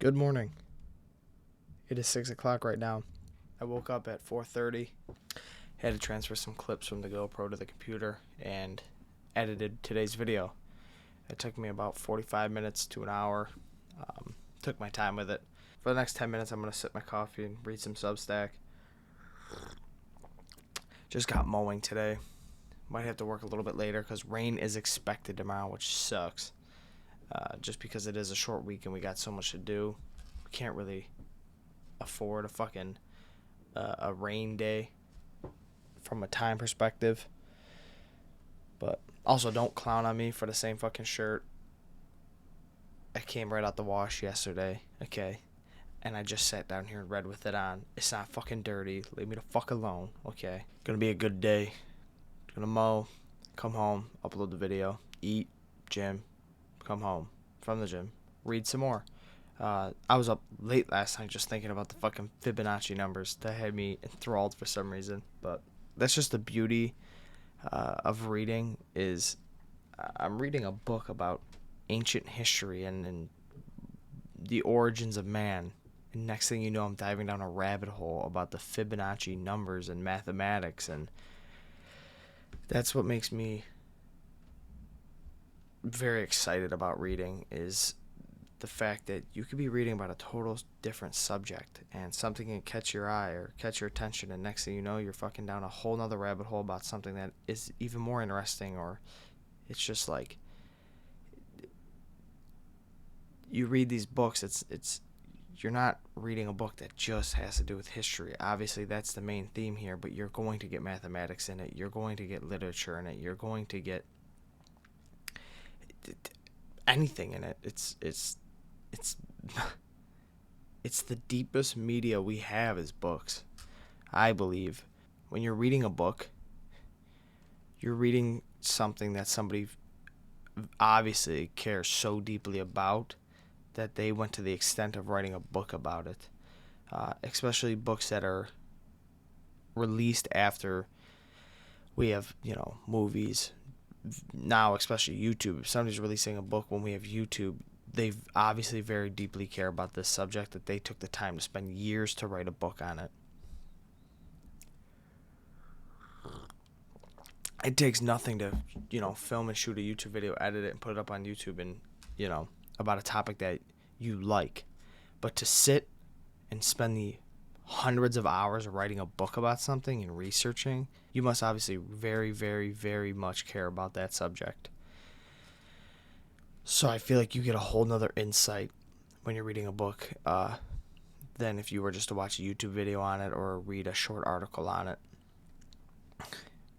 Good morning. It is 6 o'clock right now. I woke up at 4:30, had to transfer some clips from the GoPro to the computer, and edited today's video. It took me about 45 minutes to an hour. Took my time with it. For the next 10 minutes, I'm going to sip my coffee and read some Substack. Just got mowing today. Might have to work a little bit later because rain is expected tomorrow, which sucks. Just because it is a short week and we got so much to do. We can't really afford a rain day from a time perspective. But also, don't clown on me for the same fucking shirt. I came right out the wash yesterday, okay? And I just sat down here and read with it on. It's not fucking dirty. Leave me the fuck alone, okay? Gonna be a good day. Gonna mow, come home, upload the video, eat, gym, come home from the gym, read some more. I was up late last night just thinking about the fucking Fibonacci numbers that had me enthralled for some reason. But that's just the beauty of reading is I'm reading a book about ancient history and the origins of man. And next thing you know, I'm diving down a rabbit hole about the Fibonacci numbers and mathematics. And that's what makes me very excited about reading is the fact that you could be reading about a total different subject and something can catch your eye or catch your attention, and next thing you know, you're fucking down a whole nother rabbit hole about something that is even more interesting. Or it's just like you read these books, it's you're not reading a book that just has to do with history. Obviously that's the main theme here, but you're going to get mathematics in it, you're going to get literature in it, you're going to get anything in it. It's the deepest media we have is books. I believe when you're reading a book, you're reading something that somebody obviously cares so deeply about that they went to the extent of writing a book about it. Especially books that are released after we have, movies. Now, especially YouTube. If somebody's releasing a book when we have YouTube, they obviously very deeply care about this subject, that they took the time to spend years to write a book on it. It takes nothing to, film and shoot a YouTube video, edit it, and put it up on YouTube and, about a topic that you like. But to sit and spend the hundreds of hours writing a book about something and researching, you must obviously very, very, very much care about that subject. So I feel like you get a whole nother insight when you're reading a book than if you were just to watch a YouTube video on it or read a short article on it.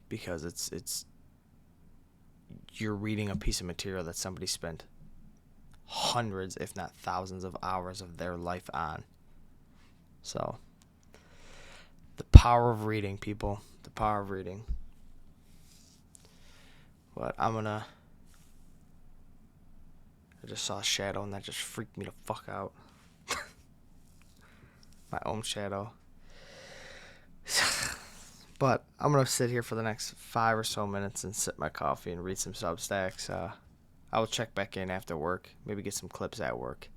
Because it's you're reading a piece of material that somebody spent hundreds, if not thousands of hours of their life on. So the power of reading, people. The power of reading. But I just saw a shadow and that just freaked me the fuck out. My own shadow. But I'm going to sit here for the next 5 or so minutes and sip my coffee and read some Substacks. I will check back in after work. Maybe get some clips at work.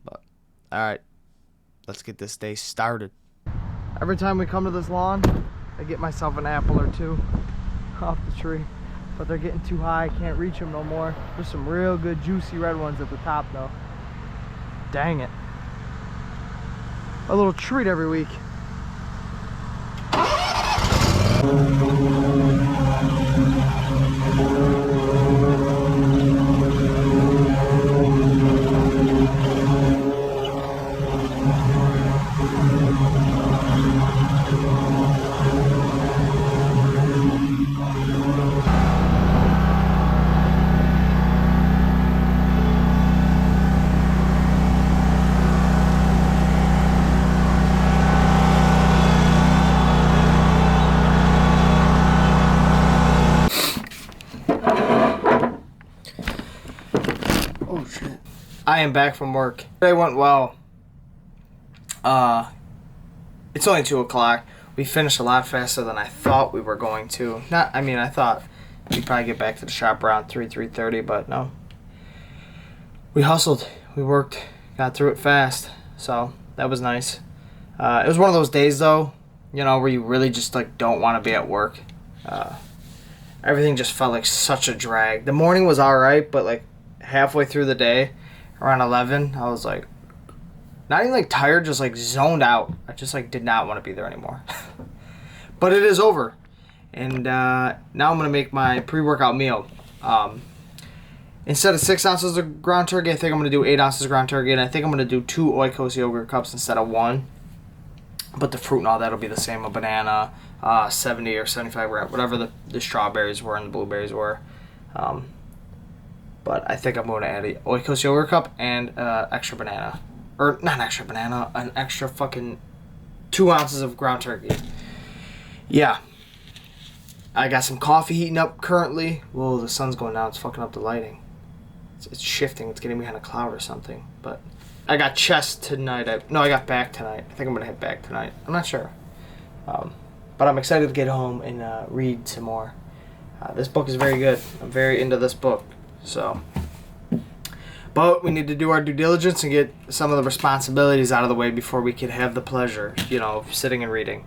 But, alright. Let's get this day started. Every time we come to this lawn, I get myself an apple or two off the tree. But they're getting too high. I can't reach them no more. There's some real good juicy red ones at the top though. Dang it. A little treat every week. I am back from work. Today went well. It's only 2 o'clock. We finished a lot faster than I thought we were going to. I thought we'd probably get back to the shop around 3:30, but no. We hustled. We worked. Got through it fast, so that was nice. It was one of those days though, where you really just like don't want to be at work. Everything just felt like such a drag. The morning was all right, but like halfway through the day, around 11, I was like, not even like tired, just like zoned out. I just like did not want to be there anymore. But it is over, and now I'm gonna make my pre-workout meal. Instead of 6 ounces of ground turkey, I think I'm gonna do 8 ounces of ground turkey, and I think I'm gonna do 2 Oikos yogurt cups instead of 1. But the fruit and all that'll be the same. A banana, 70 or 75 gram, whatever the strawberries were and the blueberries were. But I think I'm going to add a Oikos yogurt cup and extra banana. Or not an extra banana, an extra fucking 2 ounces of ground turkey. Yeah. I got some coffee heating up currently. Whoa, the sun's going down. It's fucking up the lighting. It's shifting. It's getting behind a cloud or something. But I got chest tonight. I got back tonight. I think I'm going to hit back tonight. I'm not sure. But I'm excited to get home and read some more. This book is very good. I'm very into this book. So, but we need to do our due diligence and get some of the responsibilities out of the way before we can have the pleasure, of sitting and reading.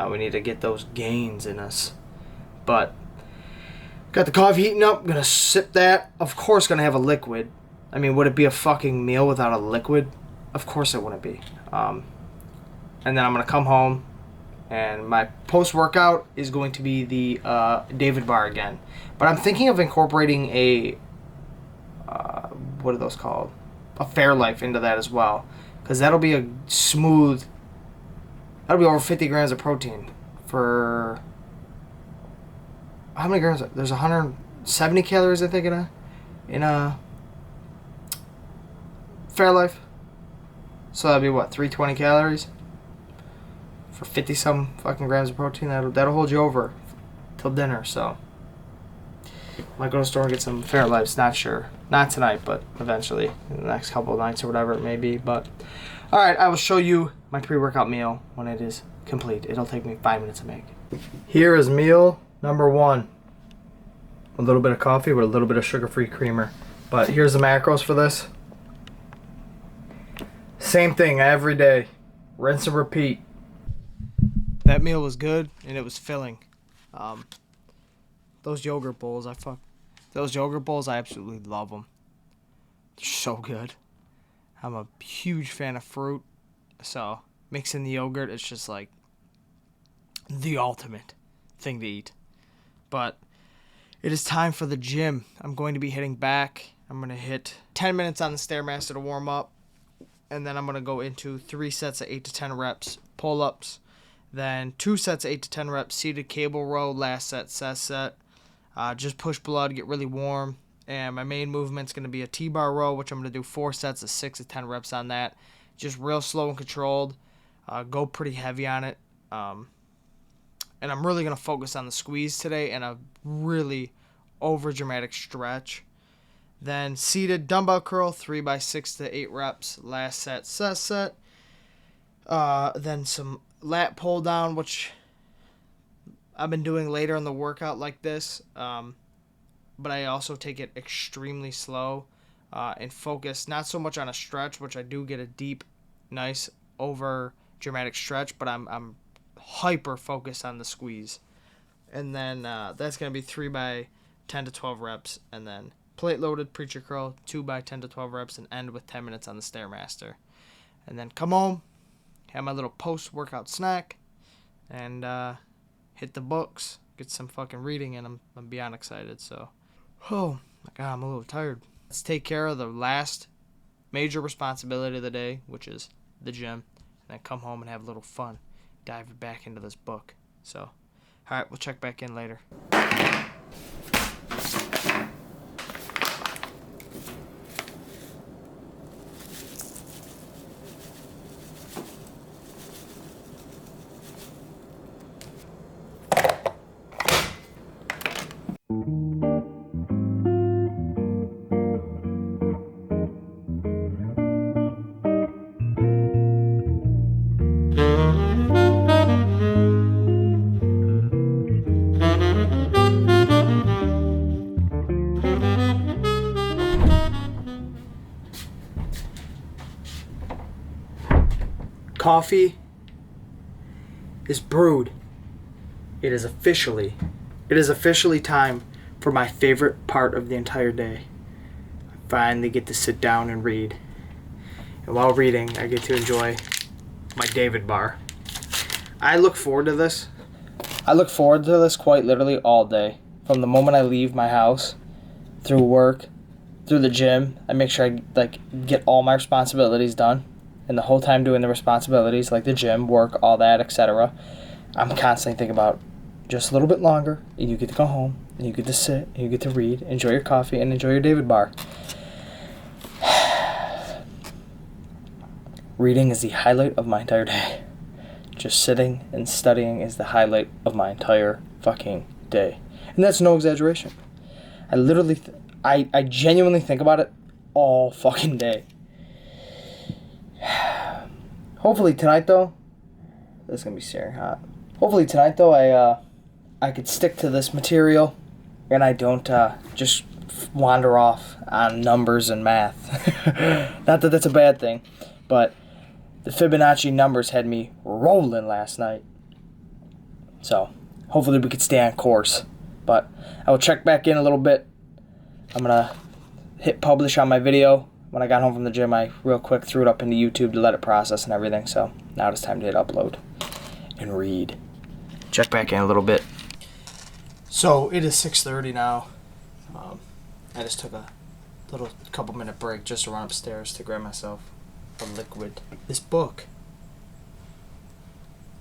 We need to get those gains in us. But got the coffee heating up. Gonna sip that. Of course, gonna have a liquid. I mean, would it be a fucking meal without a liquid? Of course it wouldn't be. And then I'm gonna come home, and my post-workout is going to be the David Bar again. But I'm thinking of incorporating a what are those called? A Fairlife into that as well, because that'll be a smooth. That'll be over 50 grams of protein for. How many grams? There's 170 calories, I think, in a Fairlife. So that'd be what, 320 calories for 50 some fucking grams of protein. That'll hold you over till dinner. So might go to the store and get some Fairlifes. Not sure. Not tonight, but eventually in the next couple of nights or whatever it may be. But all right, I will show you my pre-workout meal when it is complete. It'll take me 5 minutes to make. Here is meal number 1. A little bit of coffee with a little bit of sugar-free creamer. But here's the macros for this. Same thing every day. Rinse and repeat. That meal was good and it was filling. Those yogurt bowls, I absolutely love them. They're so good. I'm a huge fan of fruit, so mixing the yogurt, it's just like the ultimate thing to eat. But it is time for the gym. I'm going to be hitting back. I'm going to hit 10 minutes on the Stairmaster to warm up, and then I'm going to go into 3 sets of 8 to 10 reps pull-ups, then 2 sets of 8 to 10 reps seated cable row, last set, set. Just push blood, get really warm. And my main movement's going to be a T-bar row, which I'm going to do 4 sets of 6 to 10 reps on that. Just real slow and controlled. Go pretty heavy on it. And I'm really going to focus on the squeeze today and a really over-dramatic stretch. Then seated dumbbell curl, 3 by 6 to 8 reps. Last set, set. Then some lat pull down, which I've been doing later in the workout like this. But I also take it extremely slow and focus not so much on a stretch, which I do get a deep, nice, over dramatic stretch, but I'm hyper focused on the squeeze. And then that's going to be 3 by 10 to 12 reps, and then plate loaded preacher curl, 2 by 10 to 12 reps, and end with 10 minutes on the Stairmaster. And then come home, have my little post-workout snack, and hit the books, get some fucking reading, and I'm beyond excited. So, oh my God, I'm a little tired. Let's take care of the last major responsibility of the day, which is the gym, and then come home and have a little fun, dive back into this book. So, all right, we'll check back in later. Coffee is brewed. It is officially time for my favorite part of the entire day. I finally get to sit down and read. And while reading, I get to enjoy my David bar. I look forward to this. I look forward to this quite literally all day. From the moment I leave my house, through work, through the gym, I make sure I get all my responsibilities done. And the whole time doing the responsibilities, like the gym, work, all that, etc., I'm constantly thinking about just a little bit longer, and you get to go home, and you get to sit, and you get to read, enjoy your coffee, and enjoy your David bar. Reading is the highlight of my entire day. Just sitting and studying is the highlight of my entire fucking day. And that's no exaggeration. I literally, I genuinely think about it all fucking day. Hopefully tonight, though, this is going to be searing hot. Hopefully tonight, though, I could stick to this material and I don't just wander off on numbers and math. Not that that's a bad thing, but the Fibonacci numbers had me rolling last night. So, hopefully we could stay on course. But I will check back in a little bit. I'm going to hit publish on my video. When I got home from the gym, I real quick threw it up into YouTube to let it process and everything. So, now it's time to hit upload and read. Check back in a little bit. So, it is 6:30 now. I just took a little couple-minute break just to run upstairs to grab myself a liquid. This book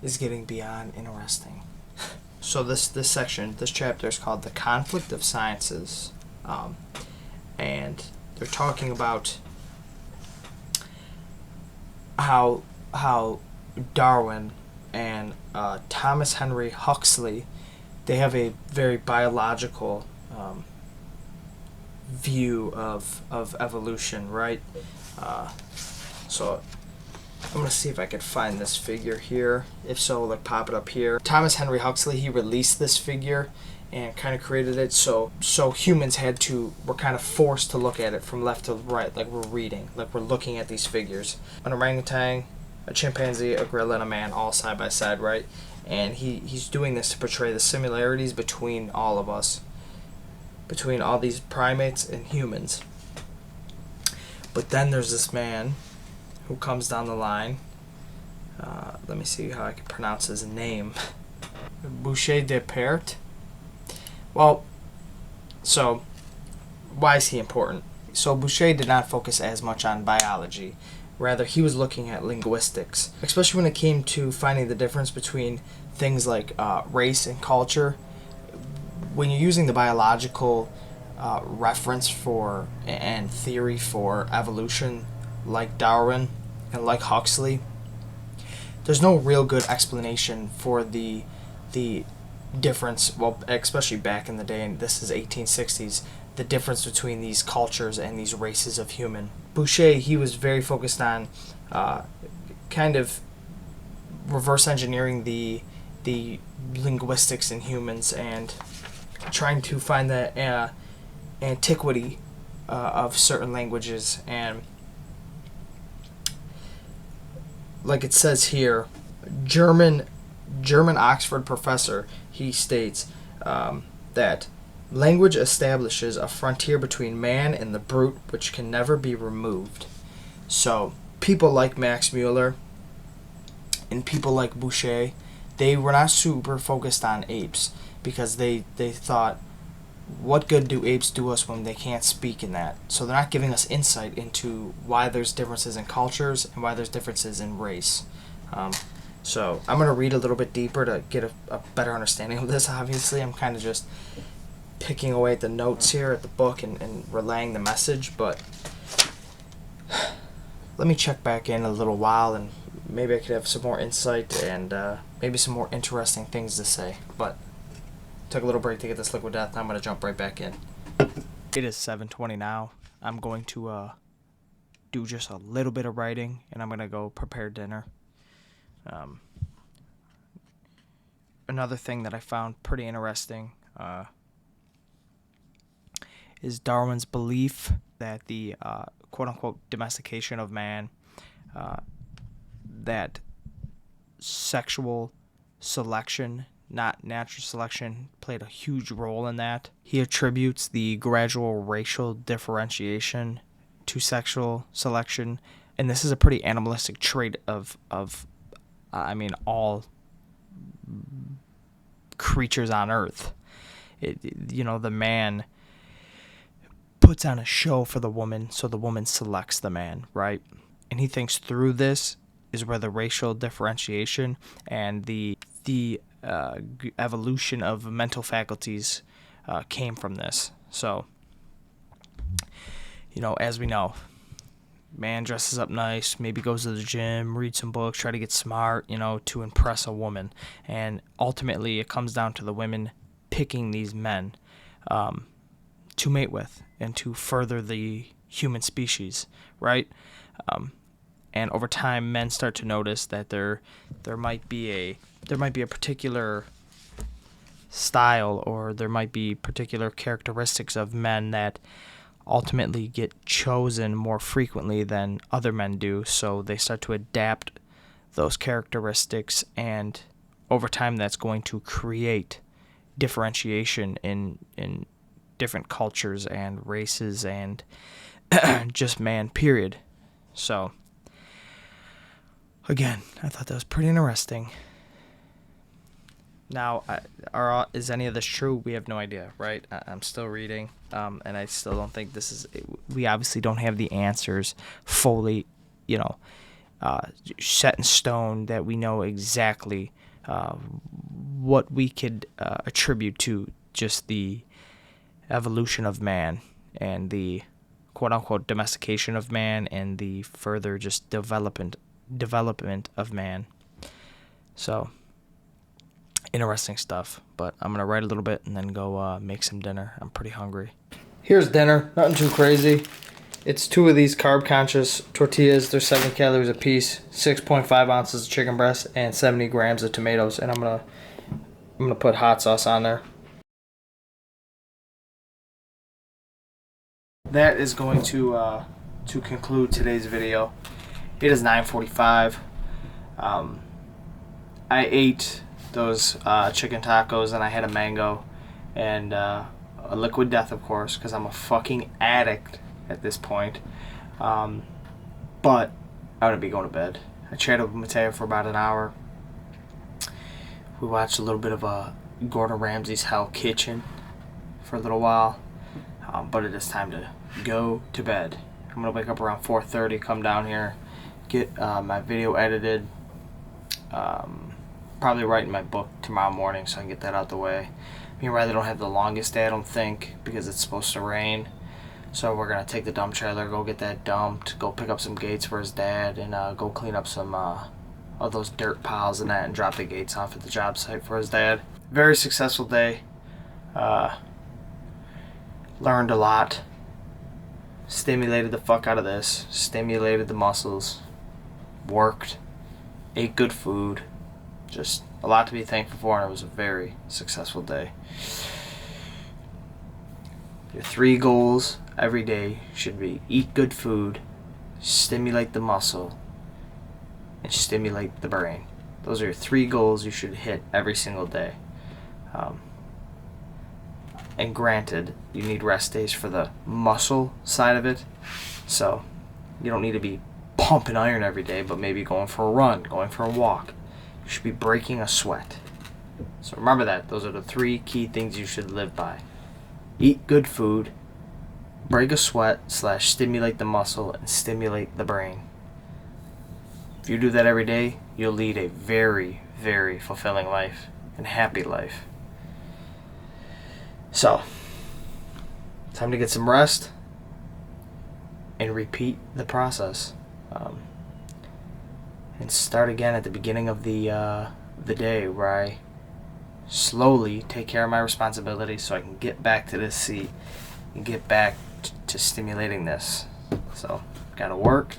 is getting beyond interesting. So this chapter is called The Conflict of Sciences. And they're talking about how Darwin and Thomas Henry Huxley, they have a very biological view of evolution, right? So I'm going to see if I could find this figure here. If so, pop it up here. Thomas Henry Huxley, he released this figure and kind of created it so humans were kind of forced to look at it from left to right, like we're reading, like we're looking at these figures. An orangutan, a chimpanzee, a gorilla, and a man all side by side, right? And he's doing this to portray the similarities between all of us, between all these primates and humans. But then there's this man who comes down the line. Let me see how I can pronounce his name. Boucher de Perte. Well, so why is he important? So Boucher did not focus as much on biology. Rather, he was looking at linguistics, especially when it came to finding the difference between things like race and culture. When you're using the biological reference for and theory for evolution, like Darwin and like Huxley, there's no real good explanation for the difference, well, especially back in the day, and this is 1860s, the difference between these cultures and these races of human. Boucher, he was very focused on kind of reverse engineering the linguistics in humans and trying to find the antiquity of certain languages. And like it says here, German Oxford professor, he states that language establishes a frontier between man and the brute which can never be removed. So people like Max Muller and people like Boucher, they were not super focused on apes because they thought, what good do apes do us when they can't speak in that? So they're not giving us insight into why there's differences in cultures and why there's differences in race. So I'm going to read a little bit deeper to get a better understanding of this. Obviously, I'm kind of just picking away at the notes here at the book and relaying the message, but let me check back in a little while and maybe I could have some more insight and maybe some more interesting things to say. But took a little break to get this liquid death, and I'm going to jump right back in. It is 7:20 now. I'm going to do just a little bit of writing, and I'm going to go prepare dinner. Another thing that I found pretty interesting is Darwin's belief that the quote-unquote domestication of man, that sexual selection, not natural selection, played a huge role in that. He attributes the gradual racial differentiation to sexual selection, and this is a pretty animalistic trait of all creatures on Earth. The man puts on a show for the woman, so the woman selects the man, right? And he thinks through this is where the racial differentiation and the evolution of mental faculties came from this. So, as we know, man dresses up nice, maybe goes to the gym, reads some books, try to get smart, to impress a woman. And ultimately, it comes down to the women picking these men to mate with and to further the human species, right? And over time, men start to notice that there might be a particular style, or there might be particular characteristics of men that ultimately get chosen more frequently than other men do. So they start to adapt those characteristics, and over time, that's going to create differentiation in different cultures and races and just man, period. So, again, I thought that was pretty interesting. Now, is any of this true? We have no idea, right? I'm still reading, and I still don't think this is... We obviously don't have the answers fully, set in stone, that we know exactly what we could attribute to just the evolution of man and the quote-unquote domestication of man and the further just development of man. So, interesting stuff. But I'm going to write a little bit and then go make some dinner. I'm pretty hungry. Here's dinner. Nothing too crazy. It's 2 of these carb-conscious tortillas. They're 7 calories a piece, 6.5 ounces of chicken breast, and 70 grams of tomatoes. And I'm gonna put hot sauce on there. That is going to conclude today's video. It is 9:45. I ate those chicken tacos, and I had a mango and a liquid death, of course, because I'm a fucking addict at this point. But I'm gonna be going to bed. I chatted with Mateo for about an hour. We watched a little bit of Gordon Ramsay's Hell Kitchen for a little while. But it is time to go to bed. I'm gonna wake up around 4:30, come down here, get my video edited, probably writing my book tomorrow morning so I can get that out the way. Me and Riley don't have the longest day, I don't think, because it's supposed to rain. So we're gonna take the dump trailer, go get that dumped, go pick up some gates for his dad, and go clean up some of those dirt piles and that, and drop the gates off at the job site for his dad. Very successful day. Learned a lot. Stimulated the fuck out of this. Stimulated the muscles. Worked. Ate good food. Just a lot to be thankful for, and it was a very successful day. Your 3 goals every day should be: eat good food, stimulate the muscle, and stimulate the brain. Those are your 3 goals you should hit every single day. And granted, you need rest days for the muscle side of it. So you don't need to be pumping iron every day, but maybe going for a run, going for a walk. You should be breaking a sweat. So remember that. Those are the 3 key things you should live by. Eat good food, break a sweat / stimulate the muscle, and stimulate the brain. If you do that every day, you'll lead a very, very fulfilling life and happy life. So, time to get some rest and repeat the process. And start again at the beginning of the day, where I slowly take care of my responsibilities so I can get back to this seat and get back to stimulating this. So, gotta work,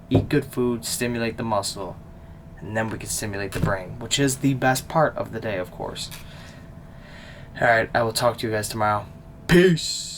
eat good food, stimulate the muscle, and then we can stimulate the brain, which is the best part of the day, of course. Alright, I will talk to you guys tomorrow. Peace!